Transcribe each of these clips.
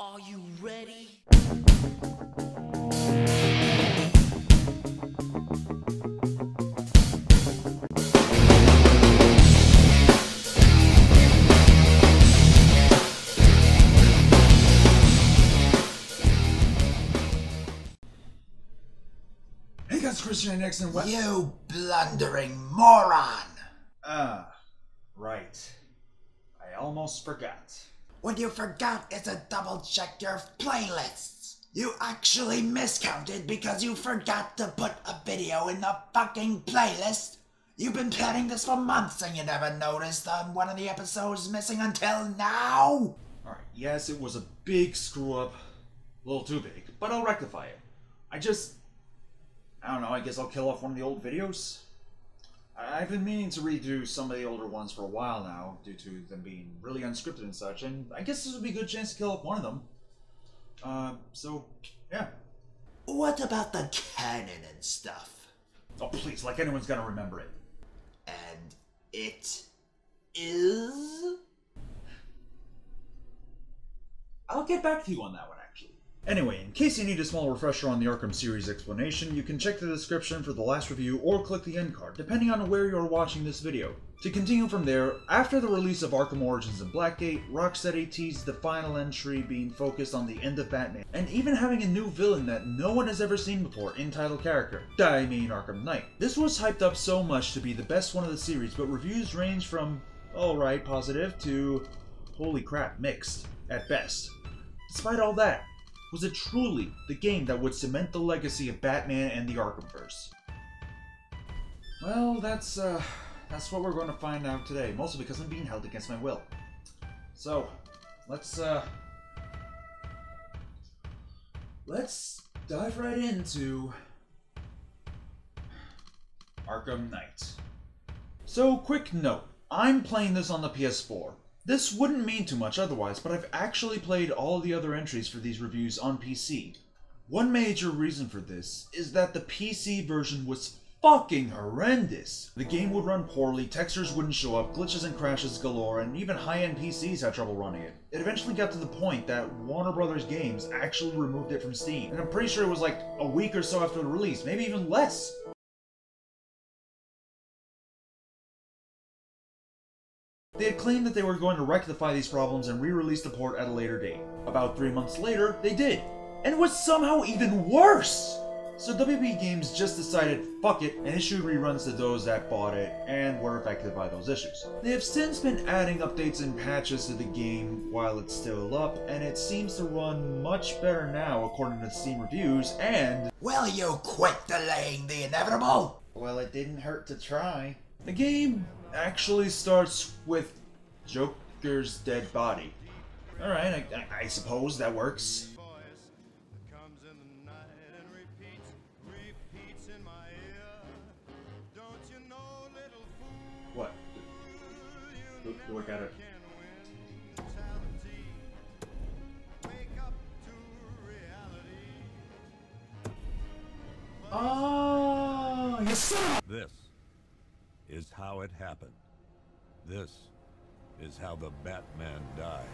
Are you ready? Hey guys, CSDX and what? You blundering moron! Right. I almost forgot. What you forgot is to double check your playlists. You actually miscounted because you forgot to put a video in the fucking playlist. You've been planning this for months and you never noticed one of the episodes missing until now? Alright, yes, it was a big screw up. A little too big, but I'll rectify it. I don't know, I guess I'll kill off one of the old videos. I've been meaning to redo some of the older ones for a while now, due to them being really unscripted and such, and I guess this would be a good chance to kill off one of them. So, yeah. What about the canon and stuff? Oh, please, like anyone's gonna remember it. And it is? I'll get back to you on that one, actually. Anyway, in case you need a small refresher on the Arkham series explanation, you can check the description for the last review or click the end card, depending on where you're watching this video. To continue from there, after the release of Arkham Origins and Blackgate, Rocksteady teased the final entry being focused on the end of Batman, and even having a new villain that no one has ever seen before in title character, I mean Arkham Knight. This was hyped up so much to be the best one of the series, but reviews range from alright positive to holy crap mixed, at best. Despite all that, was it truly the game that would cement the legacy of Batman and the Arkhamverse? Well, that's what we're going to find out today, mostly because I'm being held against my will. So, let's dive right into Arkham Knight. So, quick note, I'm playing this on the PS4. This wouldn't mean too much otherwise, but I've actually played all the other entries for these reviews on PC. One major reason for this is that the PC version was fucking horrendous. The game would run poorly, textures wouldn't show up, glitches and crashes galore, and even high-end PCs had trouble running it. It eventually got to the point that Warner Brothers Games actually removed it from Steam, and I'm pretty sure it was like a week or so after the release, maybe even less. They had claimed that they were going to rectify these problems and re-release the port at a later date. About 3 months later, they did. And it was somehow even worse! So WB Games just decided, fuck it, and issued reruns to those that bought it and were affected by those issues. They have since been adding updates and patches to the game while it's still up, and it seems to run much better now according to Steam reviews, and... Will you quit delaying the inevitable? Well, it didn't hurt to try. The game actually starts with Joker's dead body. Alright, I suppose that works. What? Look at it. Oh, yes. This is how it happened. This is how the Batman died.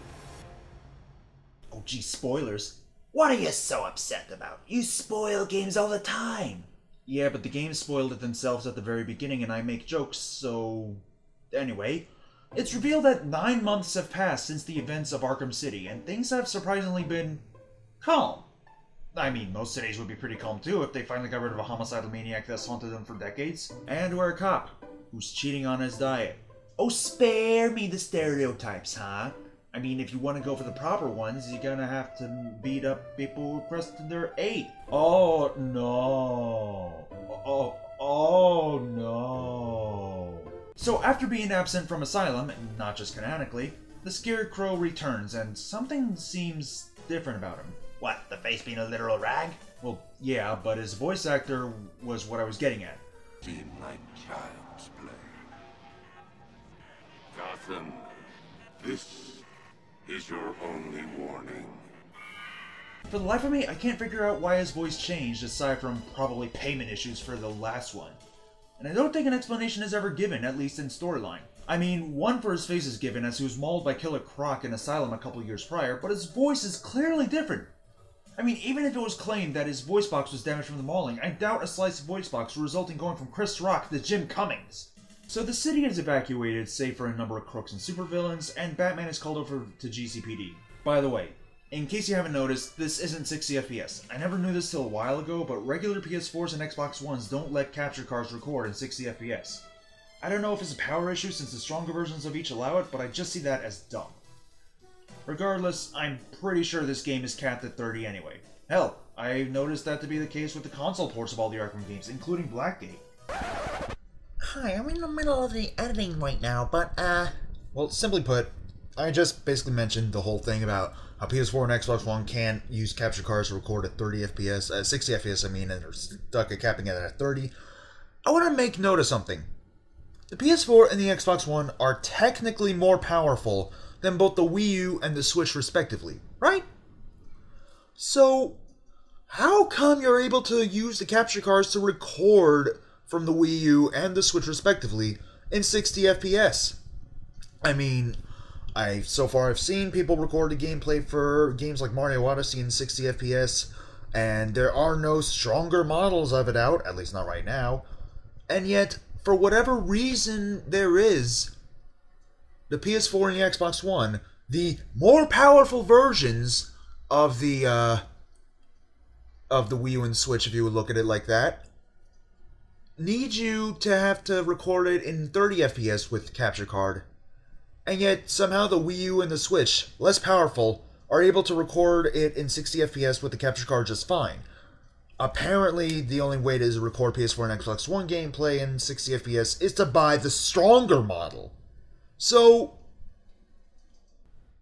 Oh, gee, spoilers. What are you so upset about? You spoil games all the time. Yeah, but the game spoiled it themselves at the very beginning and I make jokes, so... Anyway, it's revealed that 9 months have passed since the events of Arkham City, and things have surprisingly been... calm. I mean, most cities would be pretty calm too if they finally got rid of a homicidal maniac that's haunted them for decades. And we're a cop who's cheating on his diet. Oh, spare me the stereotypes, huh? I mean, if you want to go for the proper ones, you're gonna have to beat up people who crusted their 8. Oh, no. Oh, no. So after being absent from Asylum, and not just canonically, the Scarecrow returns, and something seems different about him. What, the face being a literal rag? Well, yeah, but his voice actor was what I was getting at. Seem like child's play. Gotham, this is your only warning. For the life of me, I can't figure out why his voice changed, aside from probably payment issues for the last one. And I don't think an explanation is ever given, at least in storyline. I mean, one for his face is given as he was mauled by Killer Croc in Asylum a couple years prior, but his voice is clearly different. I mean, even if it was claimed that his voice box was damaged from the mauling, I doubt a sliced voice box will result in going from Chris Rock to Jim Cummings. So the city is evacuated, save for a number of crooks and supervillains, and Batman is called over to GCPD. By the way, in case you haven't noticed, this isn't 60 FPS. I never knew this till a while ago, but regular PS4s and Xbox Ones don't let capture cards record in 60 FPS. I don't know if it's a power issue since the stronger versions of each allow it, but I just see that as dumb. Regardless, I'm pretty sure this game is capped at 30 anyway. Hell, I noticed that to be the case with the console ports of all the Arkham games, including Blackgate. Hi, I'm in the middle of the editing right now, but, Well, simply put, I just basically mentioned the whole thing about how PS4 and Xbox One can't use capture cards to record at 30 FPS, 60 FPS, I mean, and are stuck at capping it at 30. I want to make note of something. The PS4 and the Xbox One are technically more powerful than both the Wii U and the Switch respectively, right? So, how come you're able to use the capture cards to record from the Wii U and the Switch respectively in 60 FPS? I mean, so far I've seen people record the gameplay for games like Mario Odyssey in 60 FPS, and there are no stronger models of it out, at least not right now, and yet, for whatever reason there is, the PS4 and the Xbox One, the more powerful versions of the Wii U and Switch, if you would look at it like that, need you to have to record it in 30 FPS with capture card. And yet, somehow the Wii U and the Switch, less powerful, are able to record it in 60 FPS with the capture card just fine. Apparently, the only way to record PS4 and Xbox One gameplay in 60 FPS is to buy the stronger model. So,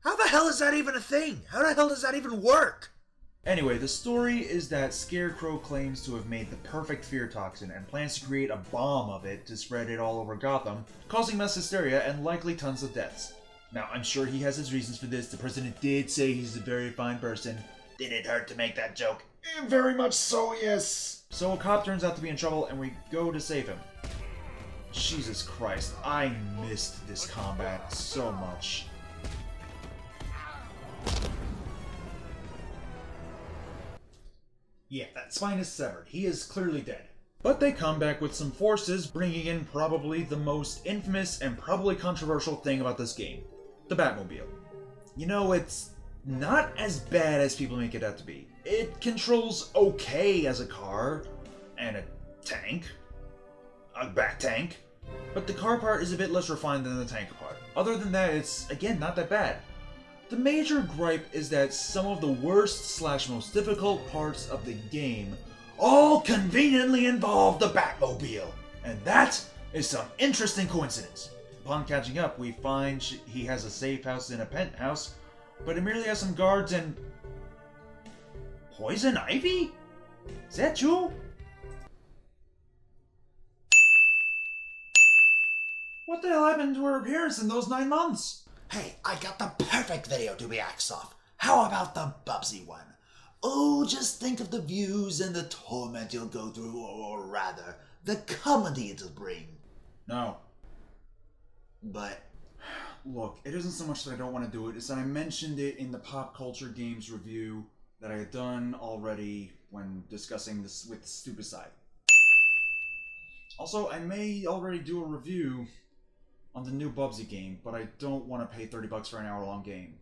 how the hell is that even a thing? How the hell does that even work? Anyway, the story is that Scarecrow claims to have made the perfect fear toxin and plans to create a bomb of it to spread it all over Gotham, causing mass hysteria and likely tons of deaths. Now, I'm sure he has his reasons for this. The president did say he's a very fine person. Did it hurt to make that joke? Very much so, yes. So a cop turns out to be in trouble and we go to save him. Jesus Christ, I missed this combat so much. Yeah, that spine is severed. He is clearly dead. But they come back with some forces, bringing in probably the most infamous and probably controversial thing about this game. The Batmobile. You know, it's not as bad as people make it out to be. It controls okay as a car, and a tank. A bat tank. But the car part is a bit less refined than the tank part. Other than that, it's, again, not that bad. The major gripe is that some of the worst / most difficult parts of the game all conveniently involve the Batmobile. And that is some interesting coincidence. Upon catching up, we find he has a safe house in a penthouse, but it merely has some guards and... Poison Ivy? Is that you? What the hell happened to her appearance in those 9 months? Hey, I got the perfect video to be axed off. How about the Bubsy one? Oh, just think of the views and the torment you'll go through, or rather, the comedy it'll bring. No. But... Look, it isn't so much that I don't want to do it, it's that I mentioned it in the Pop Culture Games review that I had done already when discussing this with Stupicide. Also, I may already do a review on the new Bubsy game, but I don't want to pay $30 for an hour-long game.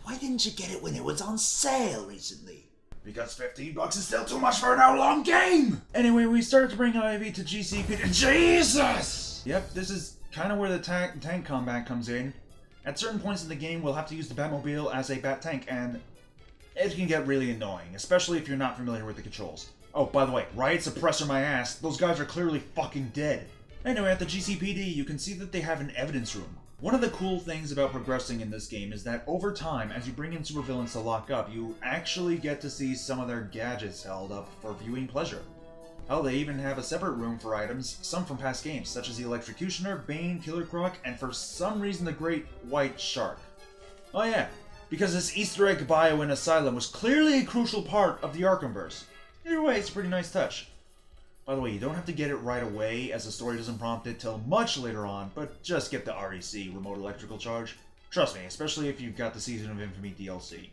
Why didn't you get it when it was on sale recently? Because $15 is still too much for an hour-long game! Anyway, we start to bring Ivy to GCP. Jesus! Yep, this is kind of where the tank combat comes in. At certain points in the game, we'll have to use the Batmobile as a bat tank, and it can get really annoying, especially if you're not familiar with the controls. Oh, by the way, riot suppressor my ass, those guys are clearly fucking dead. Anyway, at the GCPD, you can see that they have an evidence room. One of the cool things about progressing in this game is that over time, as you bring in supervillains to lock up, you actually get to see some of their gadgets held up for viewing pleasure. Hell, they even have a separate room for items, some from past games, such as the Electrocutioner, Bane, Killer Croc, and for some reason the Great White Shark. Oh yeah, because this Easter egg bio in Asylum was clearly a crucial part of the Arkhamverse. Either way, it's a pretty nice touch. By the way, you don't have to get it right away, as the story doesn't prompt it till much later on, but just get the REC, Remote Electrical Charge. Trust me, especially if you've got the Season of Infamy DLC.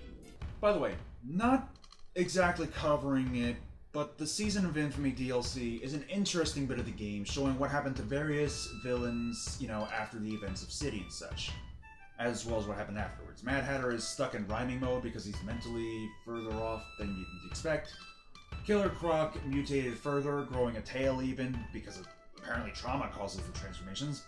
By the way, not exactly covering it, but the Season of Infamy DLC is an interesting bit of the game, showing what happened to various villains, you know, after the events of City and such, as well as what happened afterwards. Mad Hatter is stuck in rhyming mode because he's mentally further off than you'd expect. Killer Croc mutated further, growing a tail even, because of apparently trauma causes the transformations.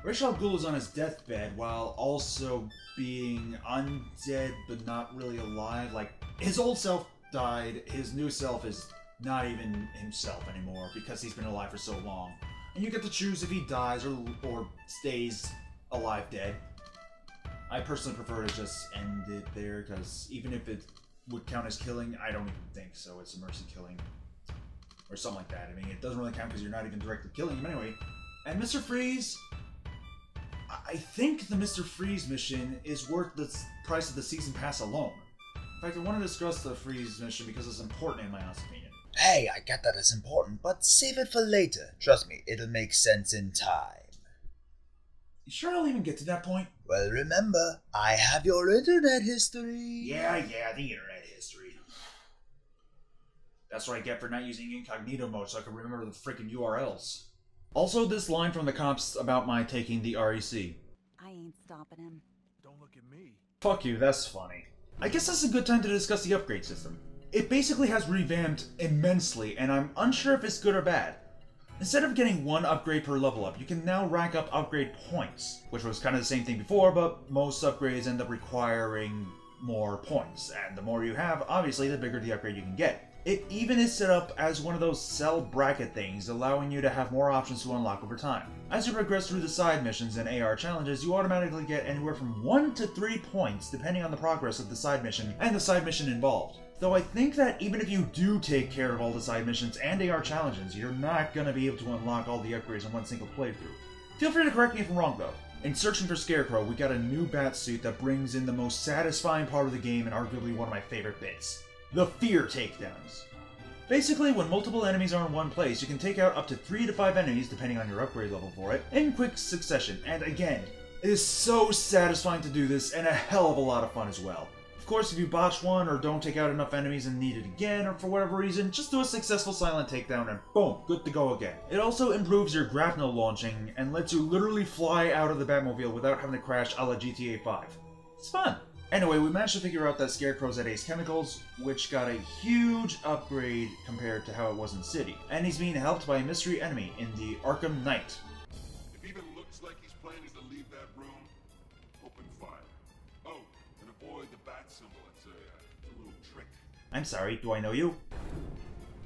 Ra's al Ghul is on his deathbed while also being undead but not really alive. Like, his old self died, his new self is not even himself anymore because he's been alive for so long. And you get to choose if he dies or stays alive dead. I personally prefer to just end it there, because even if it would count as killing, I don't even think so. It's a mercy killing. Or something like that. I mean, it doesn't really count because you're not even directly killing him anyway. And Mr. Freeze, I think the Mr. Freeze mission is worth the price of the season pass alone. In fact, I want to discuss the Freeze mission because it's important in my honest opinion. Hey, I get that it's important, but save it for later. Trust me, it'll make sense in time. You sure I'll even get to that point? Well, remember, I have your internet history. Yeah, the internet history. That's what I get for not using incognito mode so I can remember the freaking URLs. Also, this line from the cops about my taking the REC. I ain't stopping him. Don't look at me. Fuck you, that's funny. I guess that's a good time to discuss the upgrade system. It basically has revamped immensely, and I'm unsure if it's good or bad. Instead of getting one upgrade per level up, you can now rack up upgrade points, which was kind of the same thing before, but most upgrades end up requiring more points, and the more you have, obviously, the bigger the upgrade you can get. It even is set up as one of those cell bracket things, allowing you to have more options to unlock over time. As you progress through the side missions and AR challenges, you automatically get anywhere from 1 to 3 points depending on the progress of the side mission and the side mission involved. Though I think that even if you do take care of all the side missions and AR challenges, you're not going to be able to unlock all the upgrades in one single playthrough. Feel free to correct me if I'm wrong though. In searching for Scarecrow, we got a new bat suit that brings in the most satisfying part of the game and arguably one of my favorite bits. The fear takedowns. Basically, when multiple enemies are in one place, you can take out up to 3 to 5 enemies, depending on your upgrade level for it, in quick succession, and again, it is so satisfying to do this, and a hell of a lot of fun as well. Of course, if you botch one, or don't take out enough enemies and need it again, or for whatever reason, just do a successful silent takedown and boom, good to go again. It also improves your grapnel launching, and lets you literally fly out of the Batmobile without having to crash a la GTA 5. It's fun! Anyway, we managed to figure out that Scarecrow's at Ace Chemicals, which got a huge upgrade compared to how it was in City. And he's being helped by a mystery enemy in the Arkham Knight. If even looks like his plan is to leave that room, open fire. Oh, and avoid the bat symbol. It's a little trick. I'm sorry, do I know you?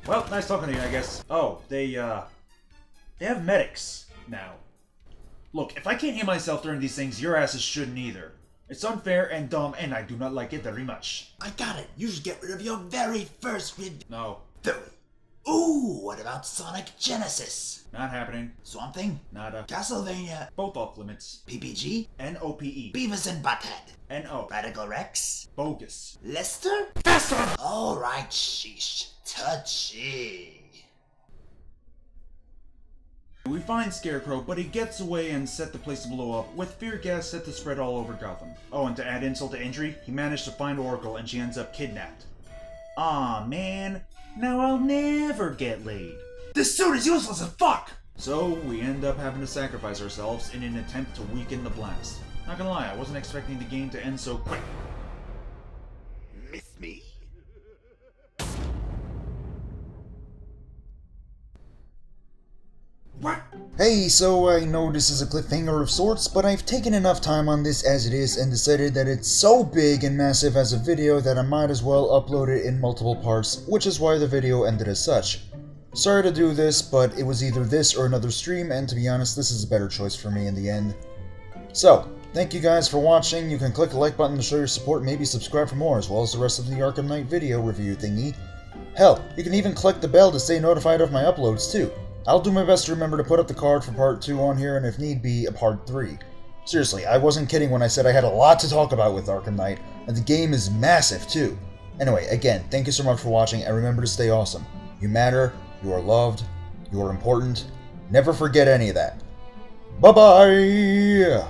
Well, nice talking to you, I guess. Oh, they have medics now. Look, if I can't heal myself during these things, your asses shouldn't either. It's unfair and dumb, and I do not like it very much. I got it. You should get rid of your very first No. Ooh, what about Sonic Genesis? Not happening. Swamp Thing? Nada. Castlevania? Both off limits. PPG? N-O-P-E. Beavis and Butthead? N-O. Radical Rex? Bogus. Lester? Faster! Alright, sheesh. Touchy. We find Scarecrow, but he gets away and set the place to blow up, with fear gas set to spread all over Gotham. Oh, and to add insult to injury, he managed to find Oracle and she ends up kidnapped. Aw, man. Now I'll never get laid. This suit is useless as fuck! So, we end up having to sacrifice ourselves in an attempt to weaken the blast. Not gonna lie, I wasn't expecting the game to end so quick. Miss me? What? Hey, so I know this is a cliffhanger of sorts, but I've taken enough time on this as it is and decided that it's so big and massive as a video that I might as well upload it in multiple parts, which is why the video ended as such. Sorry to do this, but it was either this or another stream, and to be honest, this is a better choice for me in the end. So, thank you guys for watching. You can click the like button to show your support, maybe subscribe for more, as well as the rest of the Arkham Knight video review thingy. Hell, you can even click the bell to stay notified of my uploads too. I'll do my best to remember to put up the card for part 2 on here, and if need be, a part 3. Seriously, I wasn't kidding when I said I had a lot to talk about with Arkham Knight, and the game is massive too. Anyway, again, thank you so much for watching, and remember to stay awesome. You matter, You are loved. You are important. Never forget any of that. Bye-bye!